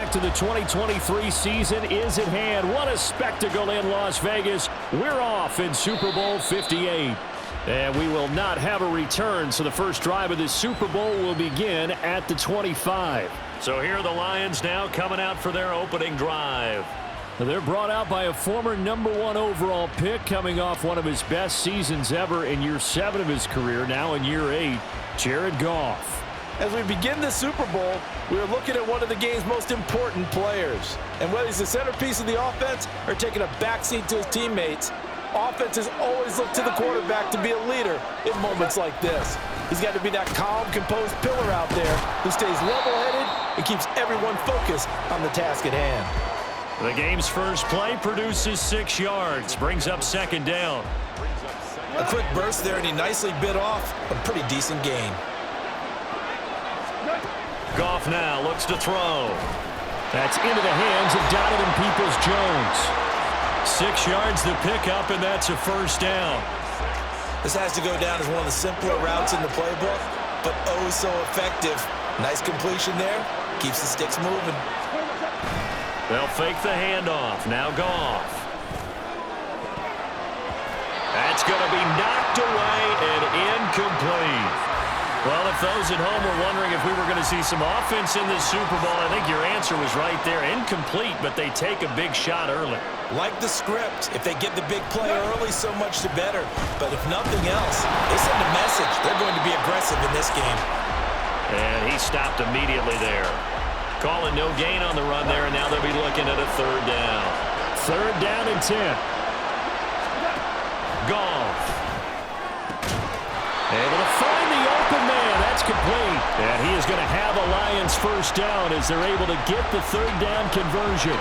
start to the 2023 season is at hand. What a spectacle in Las Vegas. We're off in Super Bowl 58. And we will not have a return, so the first drive of this Super Bowl will begin at the 25. So here are the Lions now coming out for their opening drive. They're brought out by a former #1 overall pick, coming off one of his best seasons ever in year 7 of his career, now in year 8, Jared Goff. As we begin the Super Bowl, we are looking at one of the game's most important players. And whether he's the centerpiece of the offense or taking a backseat to his teammates, offenses always look to the quarterback to be a leader in moments like this. He's got to be that calm, composed pillar out there who stays level-headed and keeps everyone focused on the task at hand. The game's first play produces 6 yards, brings up second down. A quick burst there, and he nicely bit off a pretty decent gain. Goff now looks to throw. That's into the hands of Donovan Peoples-Jones. 6 yards to pick up, and that's a first down. This has to go down as one of the simpler routes in the playbook, but oh so effective. Nice completion there. Keeps the sticks moving. They'll fake the handoff. Now Goff. That's going to be knocked away and incomplete. Well, if those at home were wondering if we were going to see some offense in this Super Bowl, I think your answer was right there. Incomplete, but they take a big shot early. Like the script. If they get the big play early, so much the better. But if nothing else, they send a message. They're going to be aggressive in this game. And he stopped immediately there. Calling no gain on the run there, and now they'll be looking at a third down. Third down and 10. Goff. Able to find the open man. That's complete. And he is going to have a Lions first down as they're able to get the third down conversion.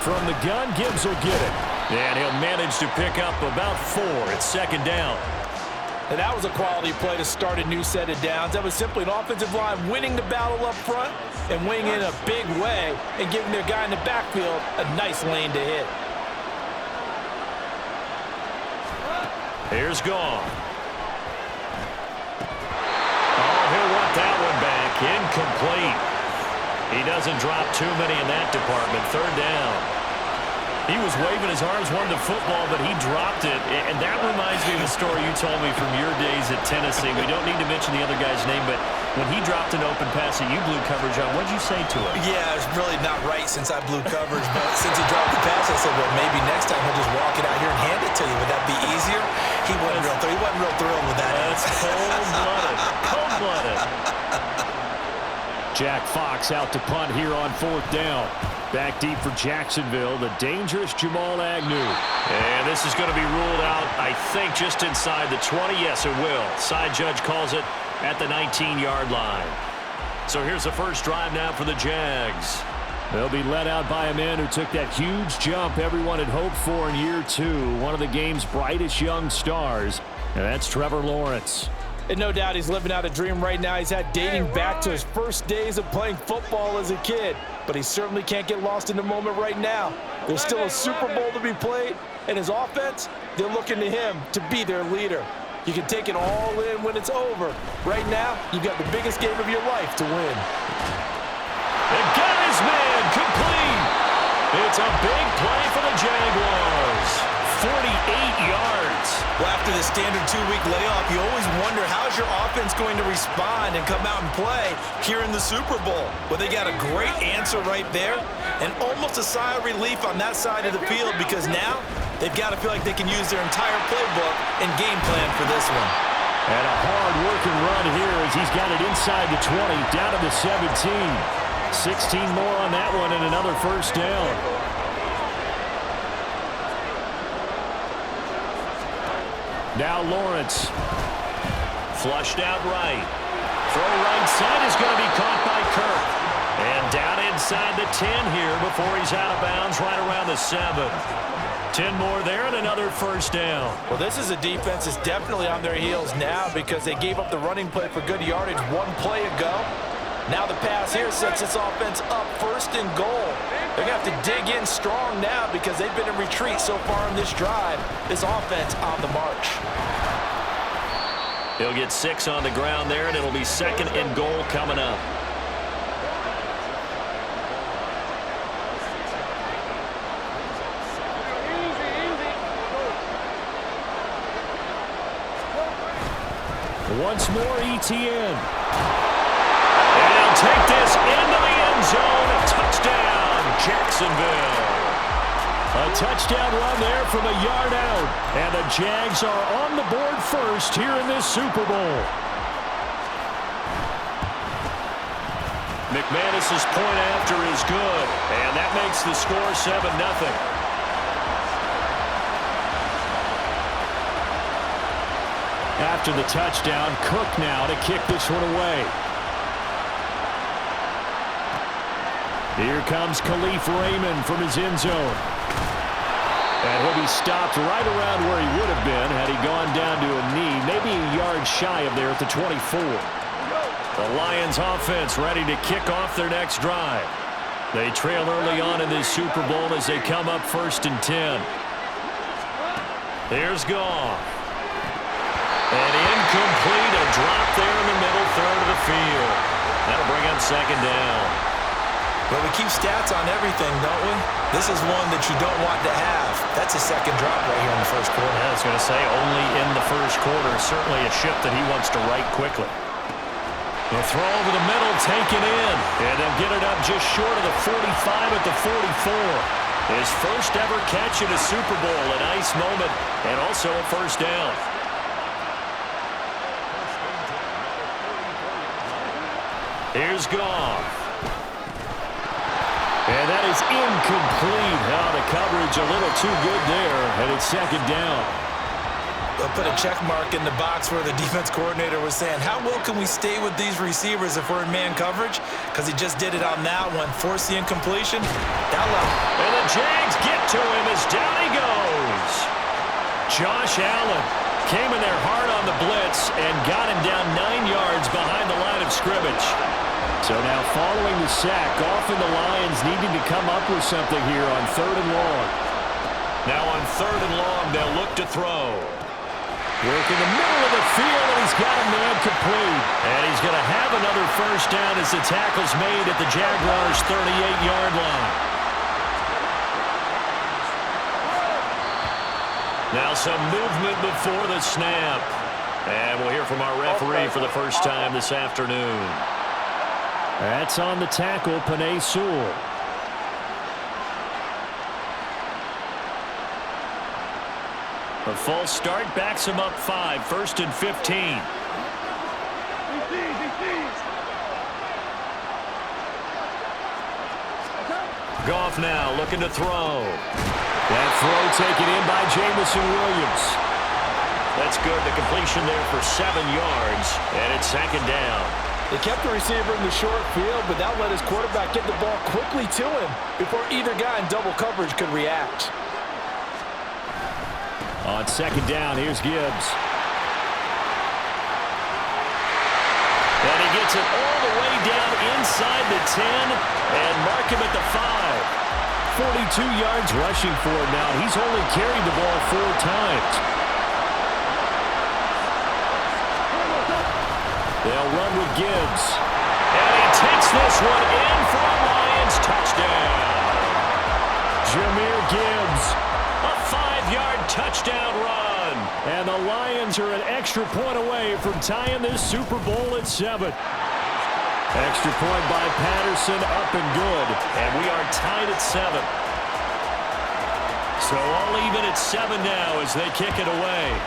From the gun, Gibbs will get it. And he'll manage to pick up about 4. It's second down. And that was a quality play to start a new set of downs. That was simply an offensive line winning the battle up front and winning in a big way and giving their guy in the backfield a nice lane to hit. Here's Goff. Oh, he'll want that one back. Incomplete. He doesn't drop too many in that department. Third down. He was waving his arms, wanted the football, but he dropped it. And that reminds me of a story you told me from your days at Tennessee. We don't need to mention the other guy's name, but when he dropped an open pass that you blew coverage on, what did you say to him? Yeah, it's really not right since I blew coverage, but since he dropped the pass, I said, well, maybe next time he'll just walk it out here and hand it to you. Would that be easier? He wasn't real thrilled with that. That's cold-blooded. Cold-blooded. Jack Fox out to punt here on 4th down. Back deep for Jacksonville, the dangerous Jamal Agnew. And this is going to be ruled out, I think, just inside the 20. Yes, it will. Side judge calls it at the 19-yard line. So here's the first drive now for the Jags. They'll be led out by a man who took that huge jump everyone had hoped for in year 2. One of the game's brightest young stars, and that's Trevor Lawrence. And no doubt he's living out a dream right now. He's had dating back to his first days of playing football as a kid. But he certainly can't get lost in the moment right now. There's still a Super Bowl to be played. And his offense, they're looking to him to be their leader. You can take it all in when it's over. Right now, you've got the biggest game of your life to win. And got his man complete. It's a big play for the Jaguars. 48 yards. Well, after the standard 2-week layoff, you always wonder how's your offense going to respond and come out and play here in the Super Bowl. Well, they got a great answer right there and almost a sigh of relief on that side of the field because now they've got to feel like they can use their entire playbook and game plan for this one. And a hard-working run here as he's got it inside the 20, down to the 17. 16 more on that one and another first down. Now Lawrence. Flushed out right. Throw right side is going to be caught by Kirk. And down inside the 10 here before he's out of bounds right around the 7. 10 more there and another first down. Well, this is a defense that's definitely on their heels now because they gave up the running play for good yardage one play ago. Now the pass here sets this offense up first and goal. They're going to have to dig in strong now because they've been in retreat so far in this drive. This offense on the march. He'll get 6 on the ground there, and it'll be 2nd and goal coming up. Once more, ETN. And he'll take this into the end zone. Touchdown, Jacksonville. A touchdown run there from a yard out. And the Jags are on the board first here in this Super Bowl. McManus's point after is good. And that makes the score 7-0. After the touchdown, Cook now to kick this one away. Here comes Khalif Raymond from his end zone. And he'll be stopped right around where he would have been had he gone down to a knee, maybe a yard shy of there at the 24. The Lions offense ready to kick off their next drive. They trail early on in this Super Bowl as they come up 1st and 10. Here's Goff. And incomplete, a drop there in the middle third of the field. That'll bring up 2nd down. Well, we keep stats on everything, don't we? This is one that you don't want to have. That's a 2nd drop right here in the 1st quarter. I was going to say only in the 1st quarter. Certainly a ship that he wants to right quickly. The throw over the middle, taken in. And they'll get it up just short of the 45 at the 44. His first ever catch in a Super Bowl, a nice moment, and also a 1st down. Here's Goff. And that is incomplete. Now the coverage a little too good there, and it's 2nd down. They'll put a check mark in the box where the defense coordinator was saying, how well can we stay with these receivers if we're in man coverage? Because he just did it on that one. Force the incompletion. That level. And the Jags get to him as down he goes. Josh Allen came in there hard on the blitz and got him down 9 yards behind the line of scrimmage. So now following the sack, Goff and the Lions needing to come up with something here on 3rd and long. Now on 3rd and long, they'll look to throw. Work in the middle of the field, and he's got a man complete. And he's going to have another 1st down as the tackle's made at the Jaguars' 38-yard line. Now some movement before the snap. And we'll hear from our referee for the first time this afternoon. That's on the tackle, Penei Sewell. A false start backs him up 5, 1st and 15. Goff now looking to throw. That throw taken in by Jamison Williams. That's good. The completion there for 7 yards, and it's 2nd down. They kept the receiver in the short field, but that let his quarterback get the ball quickly to him before either guy in double coverage could react. On 2nd down, here's Gibbs. And he gets it all the way down inside the 10 and mark him at the 5. 42 yards rushing for him now. He's only carried the ball 4 times. They'll run with Gibbs. And he takes this one in for a Lions touchdown. Jahmyr Gibbs. A 5-yard touchdown run. And the Lions are an extra point away from tying this Super Bowl at 7. Extra point by Patterson, up and good. And we are tied at 7. So all even at 7 now as they kick it away.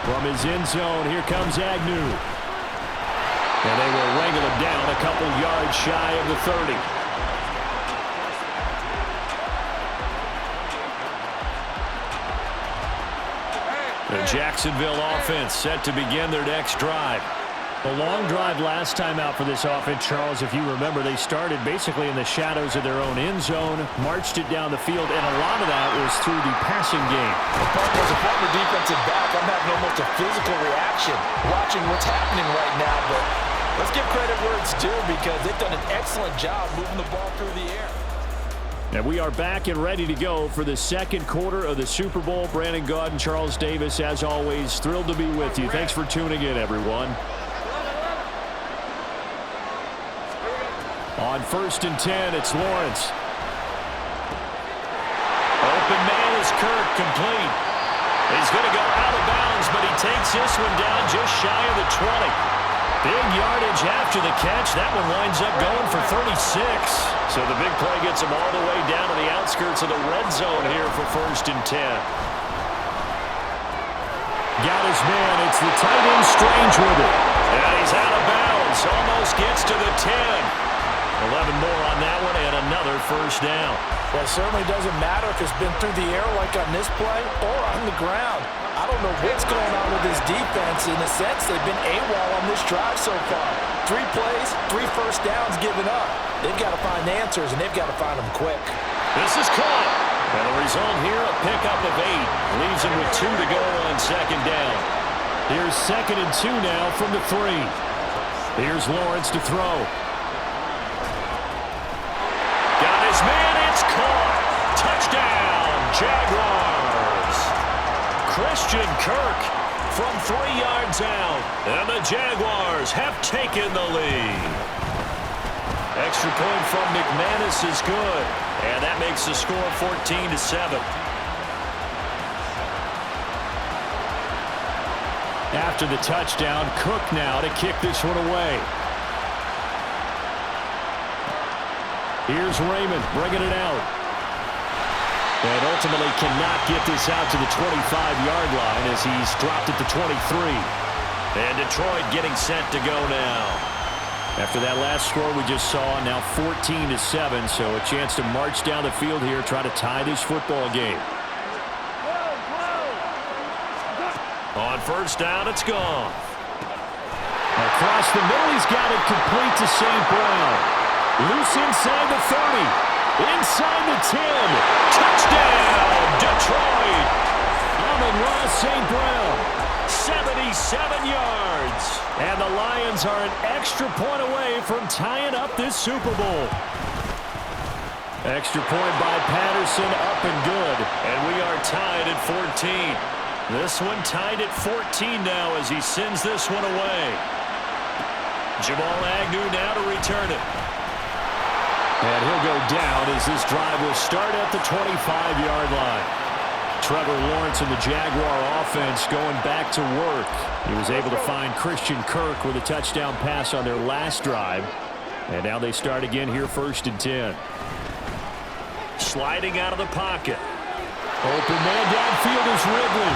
From his end zone, here comes Agnew. And they will wrangle him down a couple yards shy of the 30. The Jacksonville offense set to begin their next drive. A long drive last time out for this offense, Charles. If you remember, they started basically in the shadows of their own end zone, marched it down the field, and a lot of that was through the passing game. As a former defensive back, I'm having almost a physical reaction watching what's happening right now, but let's give credit where it's due because they've done an excellent job moving the ball through the air. And we are back and ready to go for the second quarter of the Super Bowl. Brandon Gaud and Charles Davis, as always, thrilled to be with you. Thanks for tuning in, everyone. On 1st and 10, it's Lawrence. Open man is Kirk, complete. He's going to go out of bounds, but he takes this one down just shy of the 20. Big yardage after the catch. That one winds up going for 36. So the big play gets him all the way down to the outskirts of the red zone here for 1st and 10. Got his man. It's the tight end Strange with it. And he's out of bounds. Almost gets to the 10. 11 more on that one and another 1st down. Well, it certainly doesn't matter if it's been through the air like on this play or on the ground. I don't know what's going on with this defense. In a sense, they've been AWOL on this drive so far. 3 plays, 3 first downs given up. They've got to find answers, and they've got to find them quick. This is caught. And the result here, a pickup of 8. Leaves him with 2 to go on 2nd down. Here's 2nd and 2 now from the 3. Here's Lawrence to throw. Got his man. It's caught. Touchdown, Jaguars. Christian Kirk from 3 yards out. And the Jaguars have taken the lead. Extra point from McManus is good. And that makes the score 14-7. After the touchdown, Cook now to kick this one away. Here's Raymond bringing it out. And ultimately cannot get this out to the 25-yard line as he's dropped it to 23. And Detroit getting set to go now. After that last score we just saw, now 14-7, so a chance to march down the field here, try to tie this football game. On 1st down, it's gone. Across the middle, he's got it complete to St. Brown. Loose inside the 30. Inside the 10. Touchdown, Detroit. Amon-Ra St. Brown. 77 yards. And the Lions are an extra point away from tying up this Super Bowl. Extra point by Patterson, up and good. And we are tied at 14. This one tied at 14 now as he sends this one away. Jamal Agnew now to return it. And he'll go down as this drive will start at the 25-yard line. Trevor Lawrence and the Jaguar offense going back to work. He was able to find Christian Kirk with a touchdown pass on their last drive. And now they start again here 1st and 10. Sliding out of the pocket. Open man downfield is Ridley.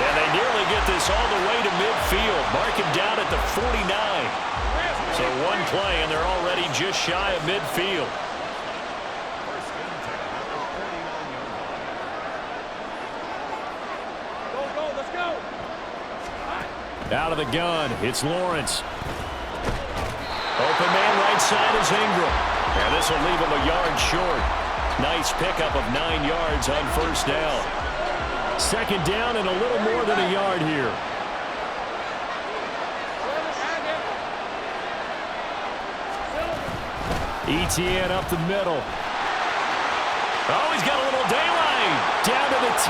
And they nearly get this all the way to midfield. Mark him down at the 49. So one play and they're already just shy of midfield. Out of the gun, it's Lawrence. Open man right side is Ingram. And this will leave him a yard short. Nice pickup of 9 yards on 1st down. 2nd down and a little more than a yard here. ETN up the middle. Oh, he's got a little daylight. Down to the 10.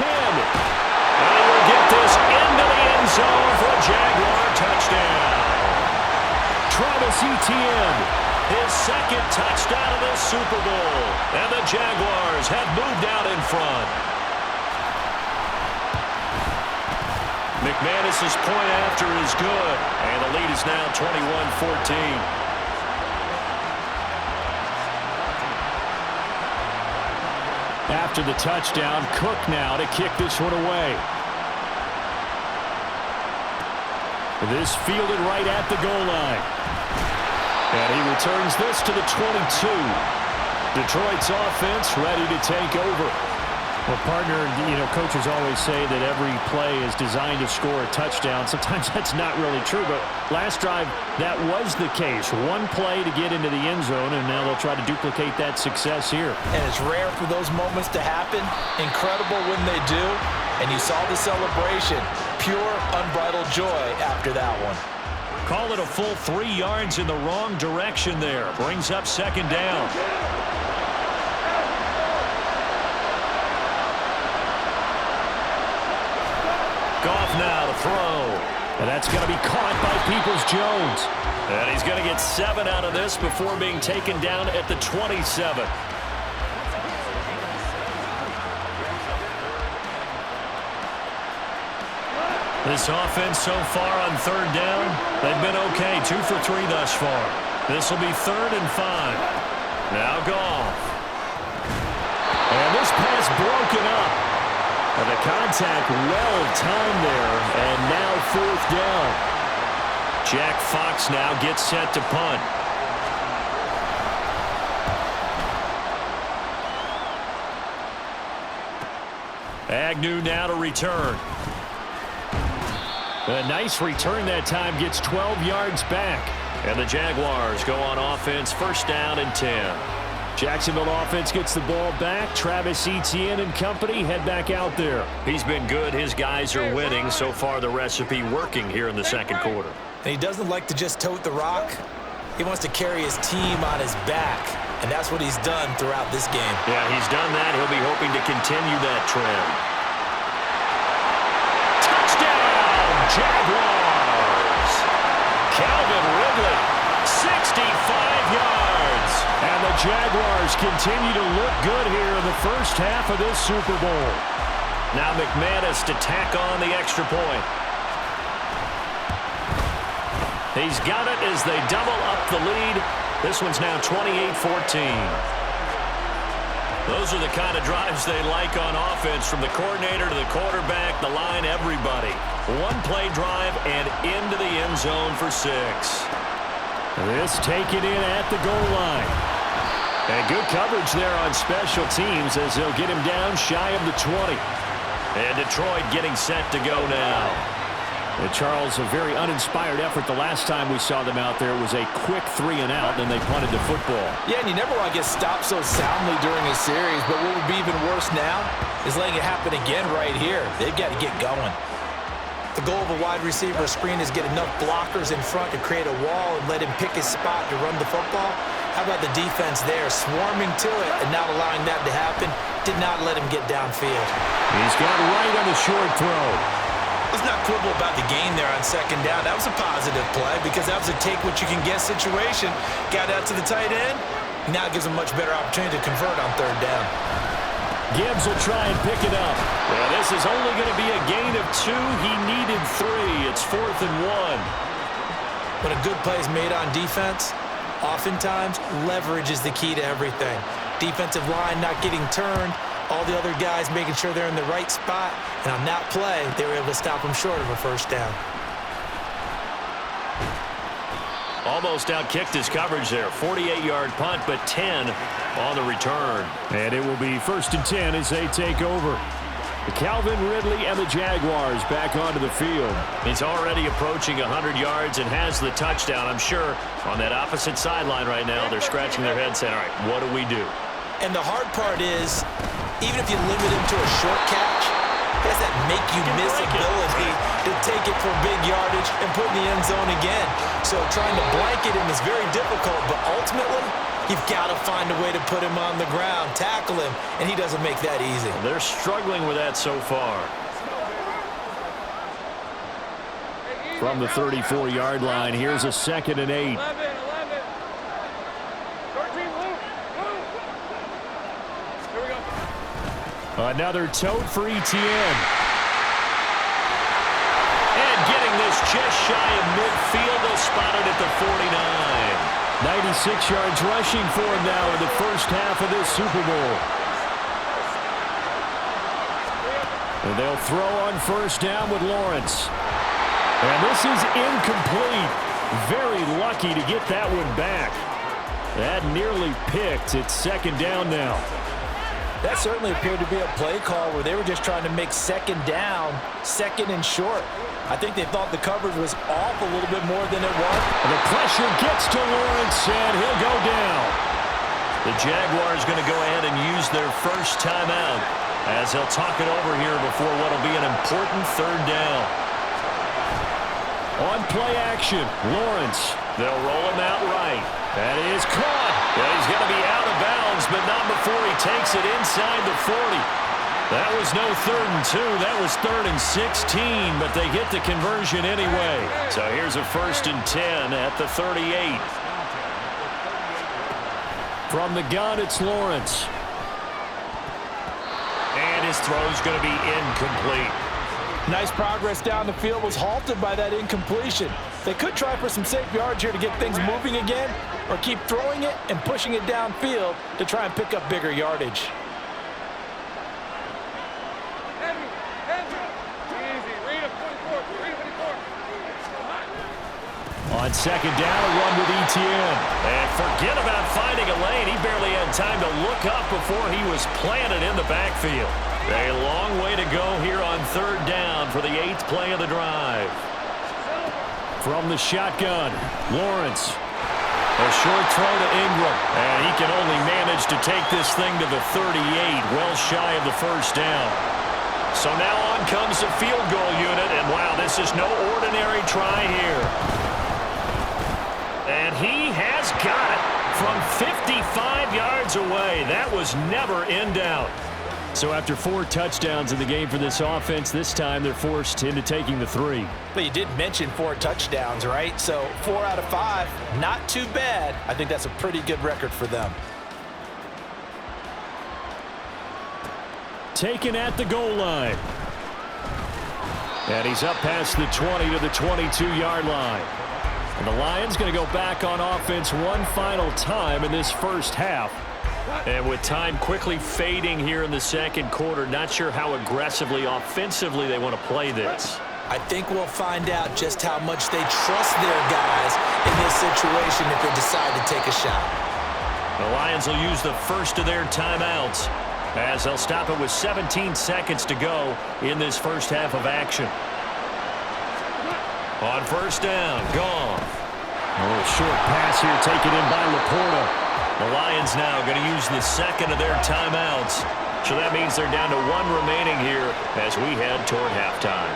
And he will get this into the end zone for a Jaguar touchdown. Travis Etienne. His 2nd touchdown of the Super Bowl. And the Jaguars have moved out in front. McManus's point after is good. And the lead is now 21-14. After the touchdown, Cook now to kick this one away. This fielded right at the goal line. And he returns this to the 22. Detroit's offense ready to take over. Well, partner, coaches always say that every play is designed to score a touchdown. Sometimes that's not really true, but last drive, that was the case. One play to get into the end zone, and now they'll try to duplicate that success here. And it's rare for those moments to happen. Incredible when they do. And you saw the celebration. Pure, unbridled joy after that one. Call it a full 3 yards in the wrong direction there. Brings up 2nd down. off now to throw. And that's going to be caught by Peoples-Jones. And he's going to get 7 out of this before being taken down at the 27. This offense so far on third down, they've been okay. 2 for 3 thus far. This will be 3rd and 5. Now Goff. And this pass broken up. And the contact well timed there. And now 4th down. Jack Fox now gets set to punt. Agnew now to return. A nice return that time, gets 12 yards back. And the Jaguars go on offense, 1st down and 10. Jacksonville offense gets the ball back. Travis Etienne and company head back out there. He's been good. His guys are winning. So far, the recipe working here in the 2nd quarter. And he doesn't like to just tote the rock. He wants to carry his team on his back. And that's what he's done throughout this game. Yeah, he's done that. He'll be hoping to continue that trend. Jaguars. Calvin Ridley, 65 yards. And the Jaguars continue to look good here in the first half of this Super Bowl. Now McManus to tack on the extra point. He's got it as they double up the lead. This one's now 28-14. Those are the kind of drives they like on offense, from the coordinator to the quarterback, the line, everybody. 1-play drive and into the end zone for 6. This taken in at the goal line. And good coverage there on special teams as they'll get him down shy of the 20. And Detroit getting set to go now. And Charles, a very uninspired effort the last time we saw them out there. It was a quick 3 and out, then they punted the football. Yeah, and you never want to get stopped so soundly during a series, but what would be even worse now is letting it happen again right here. They've got to get going. The goal of a wide receiver screen is get enough blockers in front to create a wall and let him pick his spot to run the football. How about the defense there, swarming to it and not allowing that to happen? Did not let him get downfield. He's got right on the short throw. Let's not quibble about the game there on 2nd down. That was a positive play because that was a take-what-you-can-get situation. Got out to the tight end. Now it gives him a much better opportunity to convert on 3rd down. Gibbs will try and pick it up. Well, this is only going to be a gain of 2. He needed 3. It's 4th and 1. When a good play is made on defense, oftentimes leverage is the key to everything. Defensive line not getting turned, all the other guys making sure they're in the right spot, and on that play, they were able to stop him short of a 1st down. Almost outkicked his coverage there. 48-yard punt, but 10 on the return. And it will be 1st and 10 as they take over. Calvin Ridley and the Jaguars back onto the field. He's already approaching 100 yards and has the touchdown. I'm sure on that opposite sideline right now, they're scratching their heads saying, all right, what do we do? And the hard part is, even if you limit him to a short catch, he has that make-you-miss ability to take it for big yardage and put in the end zone again. So trying to blanket him is very difficult, but ultimately, you've got to find a way to put him on the ground, tackle him, and he doesn't make that easy. They're struggling with that so far. From the 34-yard line, here's a 2nd and 8. Another tote for Etienne. And getting this just shy of midfield, they'll spot it at the 49. 96 yards rushing for him now in the first half of this Super Bowl. And they'll throw on 1st down with Lawrence. And this is incomplete. Very lucky to get that one back. That nearly picked. It's 2nd down now. That certainly appeared to be a play call where they were just trying to make 2nd down, 2nd and short. I think they thought the coverage was off a little bit more than it was. And the pressure gets to Lawrence, and he'll go down. The Jaguars going to go ahead and use their first timeout as they'll talk it over here before what will be an important 3rd down. On play action, Lawrence. They'll roll him out right. That is caught. Yeah, he's going to be out of bounds, but not before he takes it inside the 40. That was no 3rd and 2. That was 3rd and 16, but they get the conversion anyway. So here's a 1st and 10 at the 38. From the gun, it's Lawrence. And his throw's going to be incomplete. Nice progress down the field, was halted by that incompletion. They could try for some safe yards here to get things moving again, or keep throwing it and pushing it downfield to try and pick up bigger yardage. On 2nd down, a run with Etienne. And forget about finding a lane. He barely had time to look up before he was planted in the backfield. A long way to go here on 3rd down for the 8th play of the drive. From the shotgun, Lawrence. A short throw to Ingram. And he can only manage to take this thing to the 38, well shy of the 1st down. So now on comes the field goal unit. And wow, this is no ordinary try here. And he has got it from 55 yards away. That was never in doubt. So after 4 touchdowns in the game for this offense, this time they're forced into taking the 3. But you did mention 4 touchdowns, right? So 4 out of 5, not too bad. I think that's a pretty good record for them. Taken at the goal line. And he's up past the 20 to the 22-yard line. And the Lions going to go back on offense one final time in this first half. And with time quickly fading here in the 2nd quarter, not sure how aggressively, offensively they want to play this. I think we'll find out just how much they trust their guys in this situation if they decide to take a shot. The Lions will use the first of their timeouts as they'll stop it with 17 seconds to go in this first half of action. On 1st down, gone. A little short pass here taken in by Laporta. The Lions now going to use the 2nd of their timeouts. So that means they're down to 1 remaining here as we head toward halftime.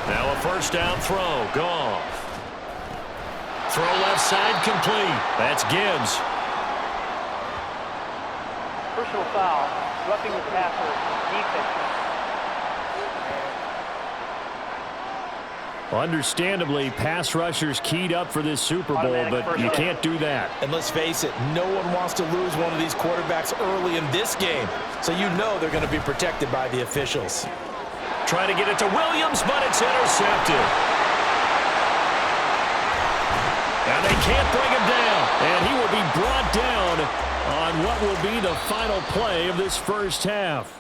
Now a 1st down throw, gone. Throw left side complete. That's Gibbs. Personal foul, roughing the passer, defense. Understandably, pass rushers keyed up for this Super Bowl, but you can't do that. And let's face it, no one wants to lose one of these quarterbacks early in this game. So you know they're going to be protected by the officials. Trying to get it to Williams, but it's intercepted. And they can't bring him down. And he will be brought down on what will be the final play of this first half.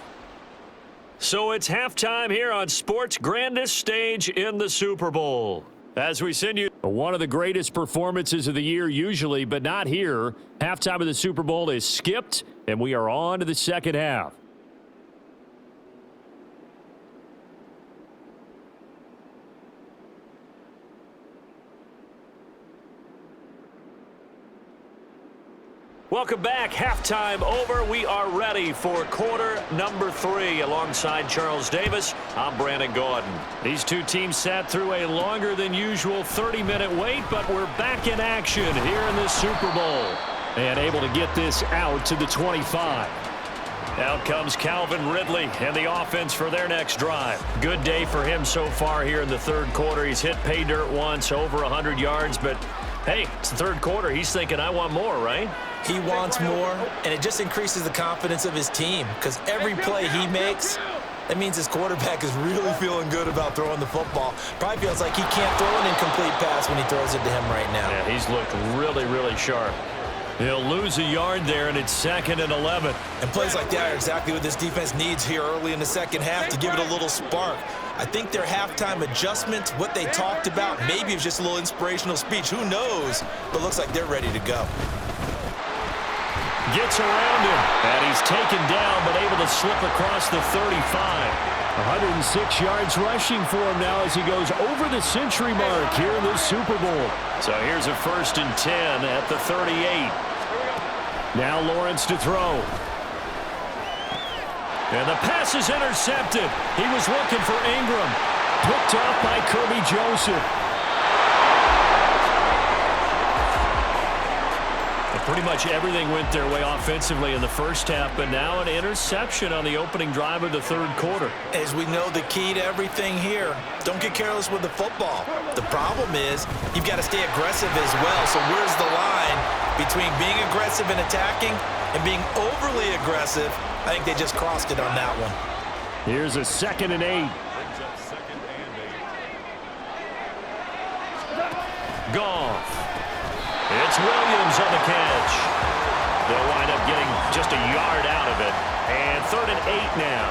So it's halftime here on sports' grandest stage in the Super Bowl. As we send you one of the greatest performances of the year usually, but not here. Halftime of the Super Bowl is skipped, and we are on to the second half. Welcome back. Halftime over. We are ready for quarter number 3. Alongside Charles Davis, I'm Brandon Gaudin. These two teams sat through a longer than usual 30-minute wait, but we're back in action here in this Super Bowl. And able to get this out to the 25. Out comes Calvin Ridley and the offense for their next drive. Good day for him so far here in the 3rd quarter. He's hit pay dirt once, over 100 yards, but hey, it's the 3rd quarter. He's thinking, I want more, right? He wants more, and it just increases the confidence of his team because every play he makes, that means his quarterback is really feeling good about throwing the football. Probably feels like he can't throw an incomplete pass when he throws it to him right now. Yeah, he's looked really, really sharp. He'll lose a yard there, and it's 2nd and 11. And plays like that are exactly what this defense needs here early in the second half to give it a little spark. I think their halftime adjustments, what they talked about, maybe it was just a little inspirational speech. Who knows? But looks like they're ready to go. Gets around him, and he's taken down, but able to slip across the 35. 106 yards rushing for him now as he goes over the century mark here in this Super Bowl. So here's a 1st and 10 at the 38. Now Lawrence to throw. And the pass is intercepted. He was looking for Ingram. Picked off by Kirby Joseph. The Pretty much everything went their way offensively in the first half, but now an interception on the opening drive of the third quarter. As we know, the key to everything here, don't get careless with the football. The problem is you've got to stay aggressive as well. So where's the line between being aggressive and attacking and being overly aggressive? I think they just crossed it on that one. Here's a 2nd and 8. Goff. It's Williams on the catch. They'll wind up getting just a yard out of it. And 3rd and 8 now.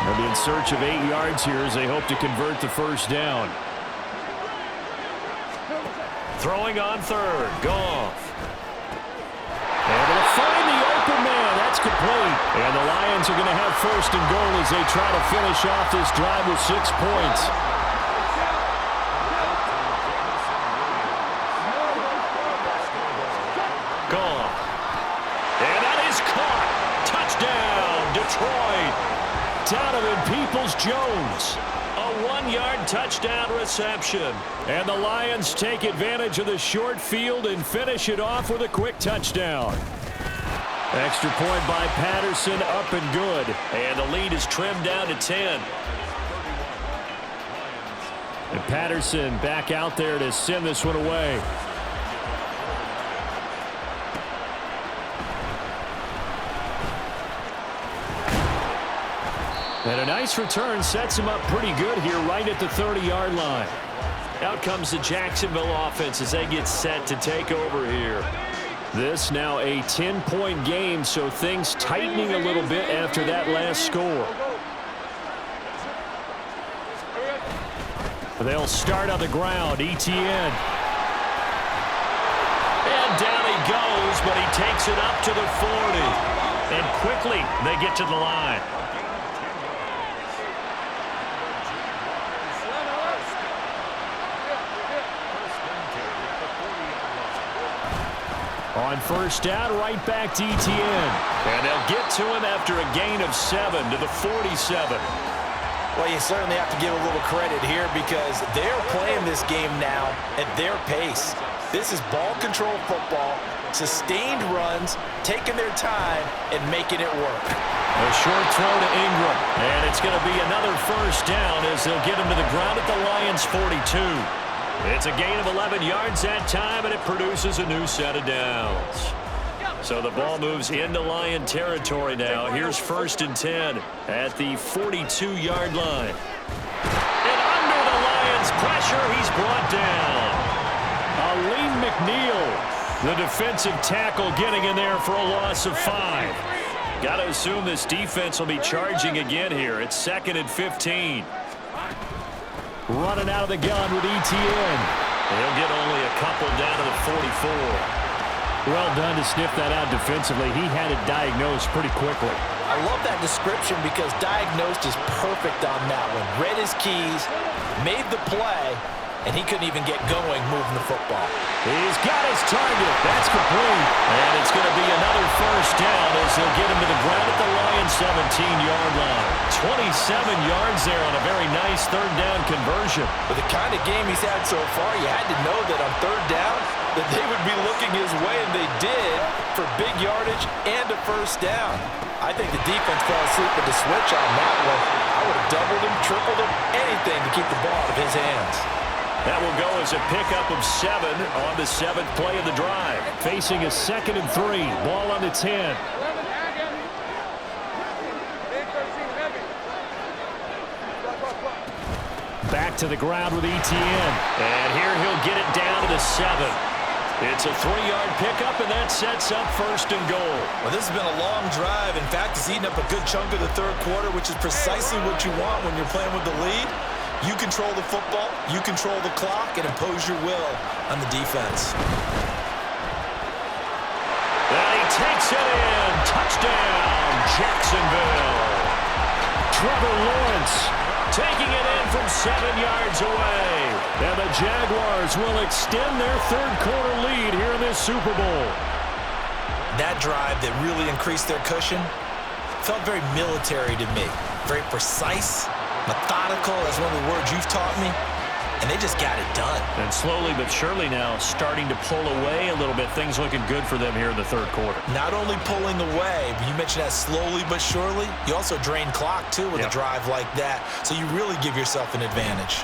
They'll be in search of 8 yards here as they hope to convert the first down. Throwing on 3rd. Goff. Able to find the open man. That's complete. And the Lions are going to have 1st and goal as they try to finish off this drive with 6 points. Goff. And that is caught. Touchdown, Detroit. Donovan Peoples-Jones. A 1-yard touchdown reception. And the Lions take advantage of the short field and finish it off with a quick touchdown. Extra point by Patterson, up and good. And the lead is trimmed down to 10. And Patterson back out there to send this one away. And a nice return sets him up pretty good here right at the 30-yard line. Out comes the Jacksonville offense as they get set to take over here. This now a 10-point game, so things tightening a little bit after that last score. They'll start on the ground. Etienne. And down he goes, but he takes it up to the 40. And quickly they get to the line. On 1st down, right back to Etienne. And they'll get to him after a gain of 7 to the 47. Well, you certainly have to give a little credit here because they're playing this game now at their pace. This is ball control football, sustained runs, taking their time, and making it work. A short throw to Ingram. And it's going to be another 1st down as they'll get him to the ground at the Lions' 42. It's a gain of 11 yards that time, and it produces a new set of downs. So the ball moves into Lion territory now. Here's 1st and 10 at the 42-yard line. And under the Lions' pressure, he's brought down. Aleem McNeil, the defensive tackle, getting in there for a loss of 5. Got to assume this defense will be charging again here. It's 2nd and 15. Running out of the gun with Etienne. He'll get only a couple down to the 44. Well done to sniff that out defensively. He had it diagnosed pretty quickly. I love that description because diagnosed is perfect on that one. Read his keys, made the play, and he couldn't even get going moving the football. He's got his target. That's complete. And it's going to be another 1st down as they'll get him to the ground at the Lions' 17-yard line. 27 yards there on a very nice 3rd down conversion. With the kind of game he's had so far, you had to know that on 3rd down that they would be looking his way, and they did, for big yardage and a 1st down. I think the defense fell asleep with the switch on that one. I would have doubled him, tripled him, anything to keep the ball out of his hands. That will go as a pickup of 7 on the 7th play of the drive. Facing a 2nd and 3. Ball on the 10. Back to the ground with Etienne. And here he'll get it down to the 7. It's a 3-yard pickup, and that sets up 1st and goal. Well, this has been a long drive. In fact, it's eaten up a good chunk of the 3rd quarter, which is precisely what you want when you're playing with the lead. You control the football, you control the clock, and impose your will on the defense. And he takes it in. Touchdown, Jacksonville. Trevor Lawrence taking it in from 7 yards away. And the Jaguars will extend their 3rd quarter lead here in this Super Bowl. That drive that really increased their cushion felt very military to me. Very precise. Methodical, that's one of the words you've taught me. and they just got it done. And slowly but surely now starting to pull away a little bit. Things looking good for them here in the third quarter. Not only pulling away, but you mentioned that slowly but surely, you also drain clock, too, with a drive like that. So you really give yourself an advantage.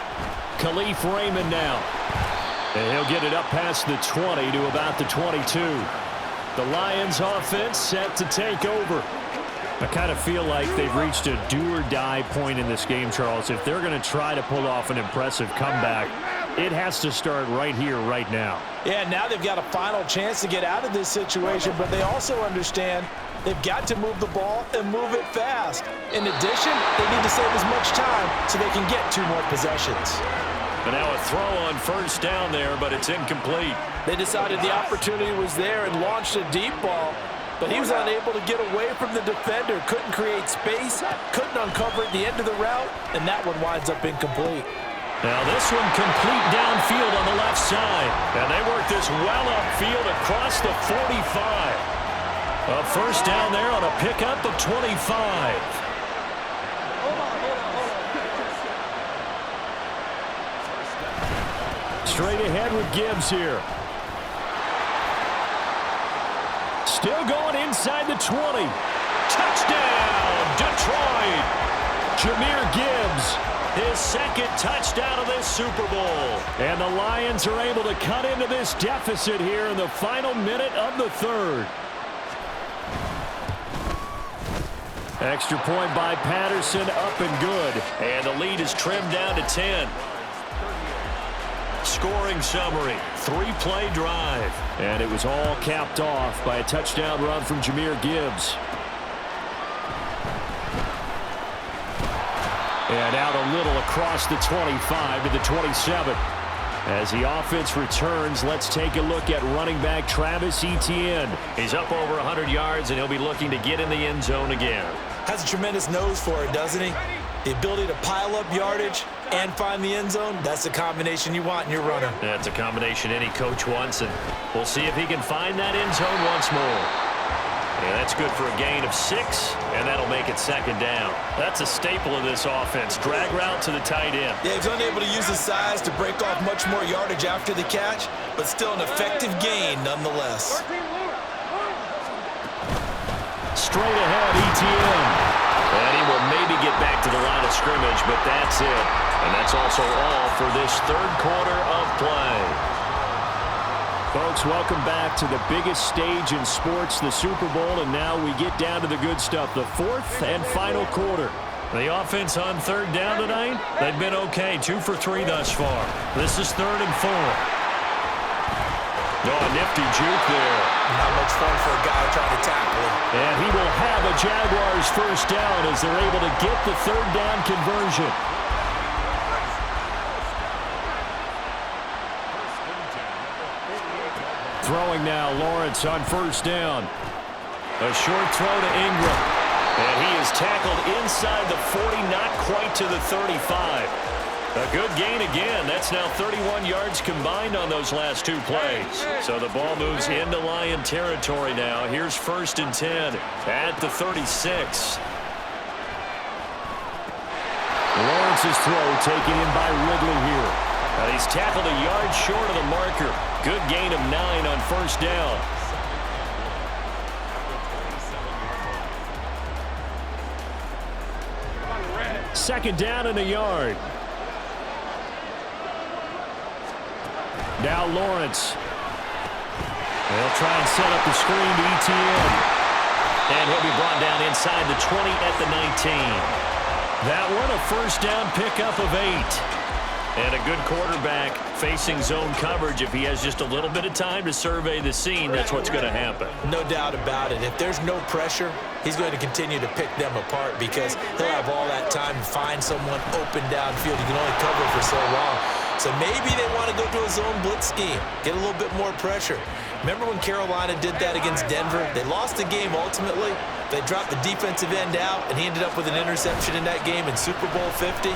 Khalif Raymond now. And he'll get it up past the 20 to about the 22. The Lions offense set to take over. I kind of feel like they've reached a do-or-die point in this game, Charles. If they're going to try to pull off an impressive comeback, it has to start right here, right now. Yeah, now they've got a final chance to get out of this situation, but they also understand they've got to move the ball and move it fast. In addition, they need to save as much time so they can get 2 more possessions. And now a throw on first down there, but it's incomplete. They decided the opportunity was there and launched a deep ball, but he was unable to get away from the defender, couldn't create space, couldn't uncover at the end of the route, and that one winds up incomplete. Now this one complete downfield on the left side. And they work this well upfield across the 45. A first down there on a pickup of 25. Straight ahead with Gibbs here. Still going inside the 20. Touchdown, Detroit. Jahmyr Gibbs. His second touchdown of this Super Bowl. And the Lions are able to cut into this deficit here in the final minute of the third. Extra point by Patterson, up and good. And the lead is trimmed down to 10. Scoring summary, 3-play drive. And it was all capped off by a touchdown run from Jahmyr Gibbs. And out a little across the 25 to the 27. As the offense returns, let's take a look at running back Travis Etienne. He's up over 100 yards, and he'll be looking to get in the end zone again. Has a tremendous nose for it, doesn't he? The ability to pile up yardage and find the end zone, that's the combination you want in your runner. That's a combination any coach wants, and we'll see if he can find that end zone once more. Yeah, that's good for a gain of 6, and that'll make it second down. That's a staple of this offense. Drag route to the tight end. Yeah, he's unable to use his size to break off much more yardage after the catch, but still an effective gain nonetheless. Straight ahead, Etienne. And he will maybe get back to the line of scrimmage, but that's it. And that's also all for this third quarter of play. Folks, welcome back to the biggest stage in sports, the Super Bowl, and now we get down to the good stuff, the fourth and final quarter. The offense on third down tonight, they've been okay, 2 for 3 thus far. This is 3rd and 4. Oh, a nifty juke there. Not much fun for a guy trying to tackle him. And he will have a Jaguars first down as they're able to get the third down conversion. Throwing now, Lawrence on first down. A short throw to Ingram. And he is tackled inside the 40, not quite to the 35. A good gain again. That's now 31 yards combined on those last 2 plays. So the ball moves into Lion territory now. Here's 1st and 10 at the 36. Lawrence's throw taken in by Ridley here. And he's tackled a yard short of the marker. Good gain of 9 on first down. Second down and a yard. Now Lawrence. They'll try and set up the screen to Etienne. And he'll be brought down inside the 20 at the 19. That one a first down pickup of 8. And a good quarterback facing zone coverage. If he has just a little bit of time to survey the scene, that's what's going to happen. No doubt about it. If there's no pressure, he's going to continue to pick them apart because he'll have all that time to find someone open downfield. You can only cover for so long. So maybe they want to go to a zone blitz scheme, get a little bit more pressure. Remember when Carolina did that against Denver? They lost the game ultimately. They dropped the defensive end out, and he ended up with an interception in that game in Super Bowl 50.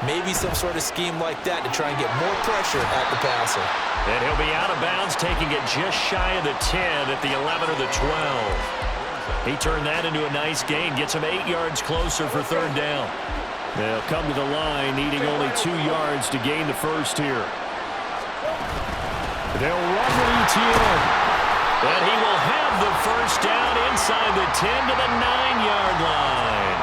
Maybe some sort of scheme like that to try and get more pressure at the passer. And he'll be out of bounds, taking it just shy of the 10 at the 11 or the 12. He turned that into a nice gain, gets him 8 yards closer for third down. They'll come to the line, needing only 2 yards to gain the first here. They'll run with ETN. And he will have the first down inside the 10 to the 9-yard line.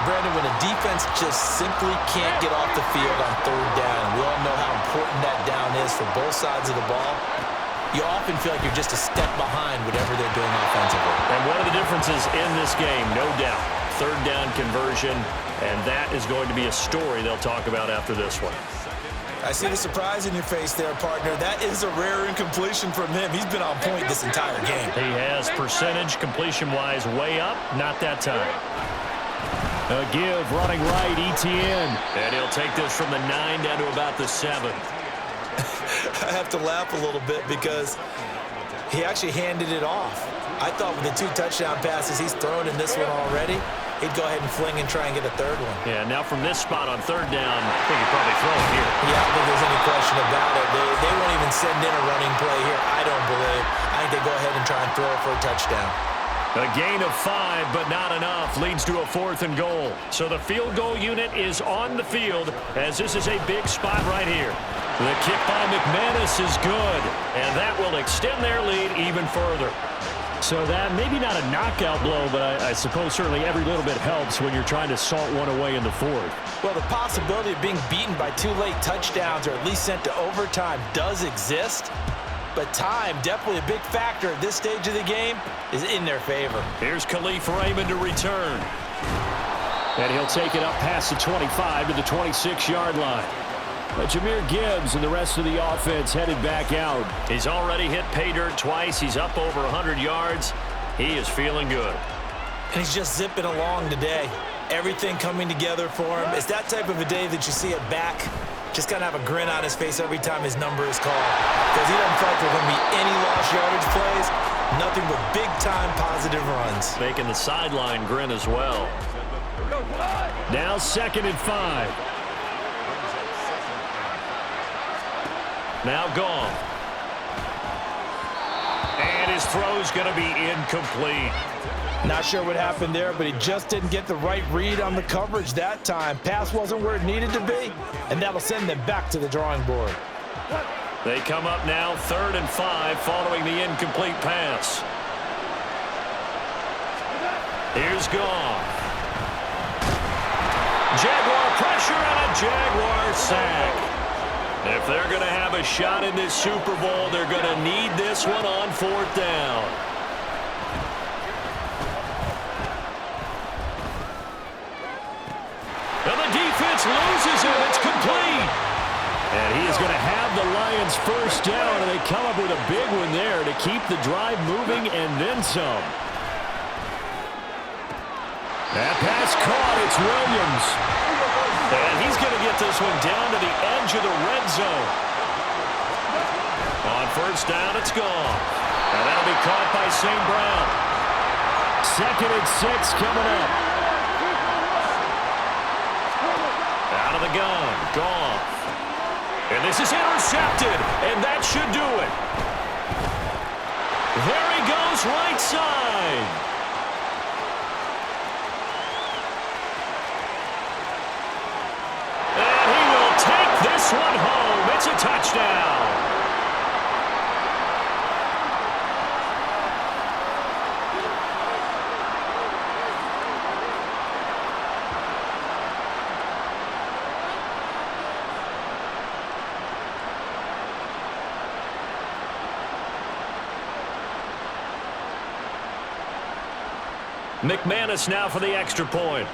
Brandon, when a defense just simply can't get off the field on third down, we all know how important that down is for both sides of the ball. You often feel like you're just a step behind whatever they're doing offensively. And one of the differences in this game, no doubt, third down conversion, and that is going to be a story they'll talk about after this one. I see the surprise in your face there, partner. That is a rare incompletion from him. He's been on point this entire game. He has percentage completion-wise way up, not that time. A give, running right, ETN. And he'll take this from the 9 down to about the 7. I have to laugh a little bit because he actually handed it off. I thought with the 2 touchdown passes he's thrown in this one already, he'd go ahead and fling and try and get a third one. Yeah, now from this spot on third down, I think he'd probably throw it here. Yeah, I don't think there's any question about it. They won't even send in a running play here, I don't believe. I think they go ahead and try and throw it for a touchdown. A gain of 5, but not enough, leads to a 4th and goal. So the field goal unit is on the field as this is a big spot right here. The kick by McManus is good, and that will extend their lead even further. So that maybe not a knockout blow, but I suppose certainly every little bit helps when you're trying to salt one away in the 4th. Well, the possibility of being beaten by 2 late touchdowns or at least sent to overtime does exist. But time, definitely a big factor at this stage of the game, is in their favor. Here's Khalif Raymond to return. And he'll take it up past the 25 to the 26-yard line. Jahmyr Gibbs and the rest of the offense headed back out. He's already hit pay dirt twice. He's up over 100 yards. He is feeling good. And he's just zipping along today. Everything coming together for him. It's that type of a day that you see a back just kind of have a grin on his face every time his number is called. Because he doesn't feel like there's going to be any lost yardage plays. Nothing but big-time positive runs. Making the sideline grin as well. Now 2nd and 5. Now gone. And his throw's going to be incomplete. Not sure what happened there, but he just didn't get the right read on the coverage that time. Pass wasn't where it needed to be, and that'll send them back to the drawing board. They come up now 3rd and 5 following the incomplete pass. Here's Goff. Jaguar pressure and a Jaguar sack. If they're going to have a shot in this Super Bowl, they're going to need this one on 4th down. And the defense loses it. It's complete. And he is going to have the Lions first down, and they come up with a big one there to keep the drive moving and then some. That pass caught. It's Williams. And he's going to get this one down to the edge of the red zone. On 1st down, it's gone. And that'll be caught by St. Brown. 2nd and 6 coming up. Out of the gun, Goff. And this is intercepted, and that should do it. There he goes, right side. And he will take this one home. It's a touchdown. McManus now for the extra point.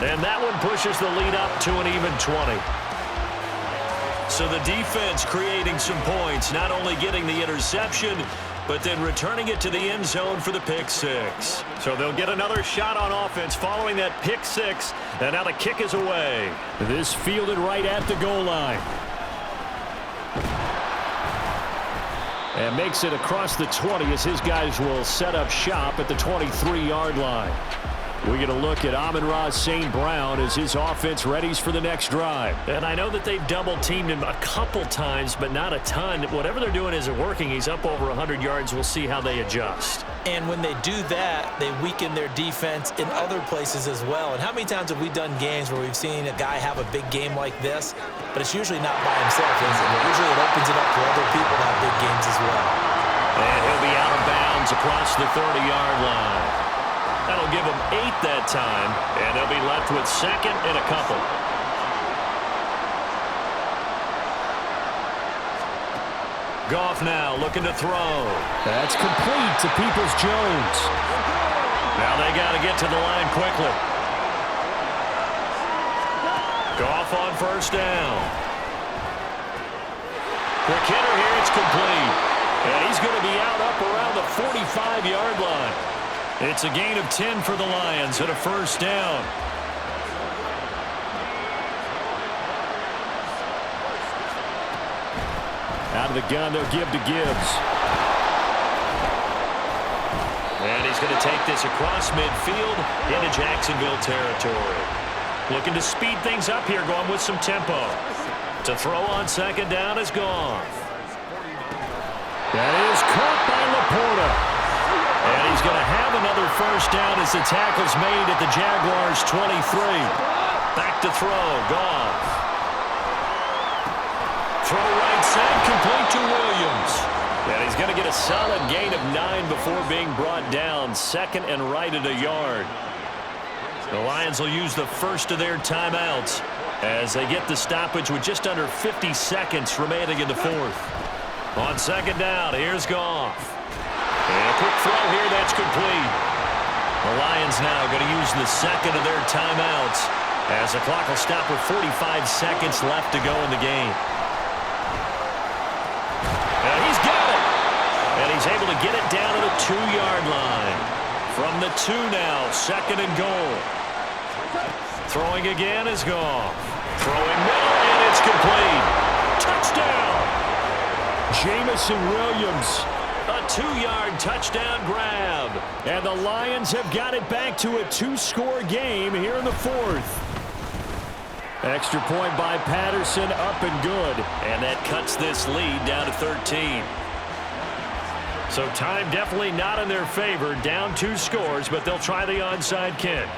And that one pushes the lead up to an even 20. So the defense creating some points, not only getting the interception, but then returning it to the end zone for the pick 6. So they'll get another shot on offense following that pick 6, and now the kick is away. This fielded right at the goal line. And makes it across the 20 as his guys will set up shop at the 23-yard line. We get a look at Amon-Ra St. Brown as his offense readies for the next drive. And I know that they've double-teamed him a couple times, but not a ton. Whatever they're doing isn't working. He's up over 100 yards. We'll see how they adjust. And when they do that, they weaken their defense in other places as well. And how many times have we done games where we've seen a guy have a big game like this, but it's usually not by himself, is it? Usually it opens it up for other people to have big games as well. And he'll be out of bounds across the 30-yard line. That'll give them 8 that time, and they'll be left with second and a couple. Goff now looking to throw. That's complete to Peoples-Jones. Now they got to get to the line quickly. Goff on first down. Quick hitter here, it's complete. And he's going to be out up around the 45-yard line. It's a gain of 10 for the Lions and a first down. Out of the gun, they'll give to Gibbs. And he's going to take this across midfield into Jacksonville territory. Looking to speed things up here, going with some tempo. To throw on second down is Goff. That is caught by Laporta. And he's going to have another first down as the tackle's made at the Jaguars' 23. Back to throw, Goff. Throw right side, complete to Williams. And he's going to get a solid gain of 9 before being brought down. Second and right at a yard. The Lions will use the first of their timeouts as they get the stoppage with just under 50 seconds remaining in the fourth. On second down, here's Goff. And a quick throw here, that's complete. The Lions now going to use the second of their timeouts as the clock will stop with 45 seconds left to go in the game. And he's got it. And he's able to get it down to the 2-yard line. From the 2 now, second and goal. Throwing again is Goff. Throwing middle, and it's complete. Touchdown. Jamison Williams. A 2-yard touchdown grab. And the Lions have got it back to a 2-score game here in the fourth. Extra point by Patterson, up and good. And that cuts this lead down to 13. So time definitely not in their favor. Down 2 scores, but they'll try the onside kick.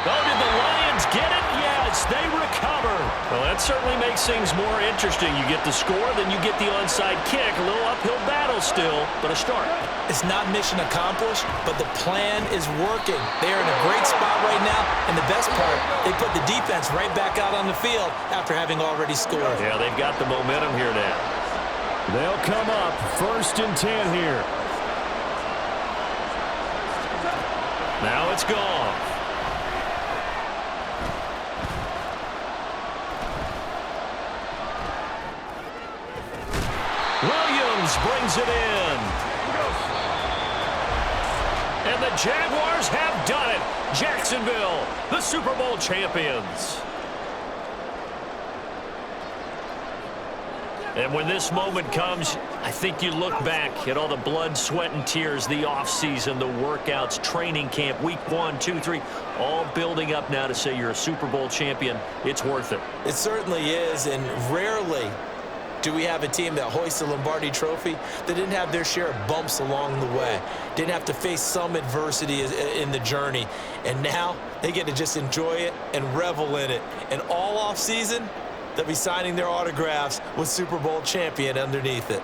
Oh, did the Lions get it? Yes, they recover. Well, that certainly makes things more interesting. You get the score, then you get the onside kick. A little uphill battle still, but a start. It's not mission accomplished, but the plan is working. They are in a great spot right now, and the best part, they put the defense right back out on the field after having already scored. Yeah, they've got the momentum here now. They'll come up first and 10 here. Now it's Goff. Williams brings it in. And the Jaguars have done it. Jacksonville, the Super Bowl champions. And when this moment comes, I think you look back at all the blood, sweat, and tears, the offseason, the workouts, training camp, week 1, 2, 3, all building up now to say you're a Super Bowl champion. It's worth it. It certainly is, and rarely do we have a team that hoists the Lombardi Trophy that didn't have their share of bumps along the way, didn't have to face some adversity in the journey, and now they get to just enjoy it and revel in it. And all offseason, they'll be signing their autographs with Super Bowl champion underneath it.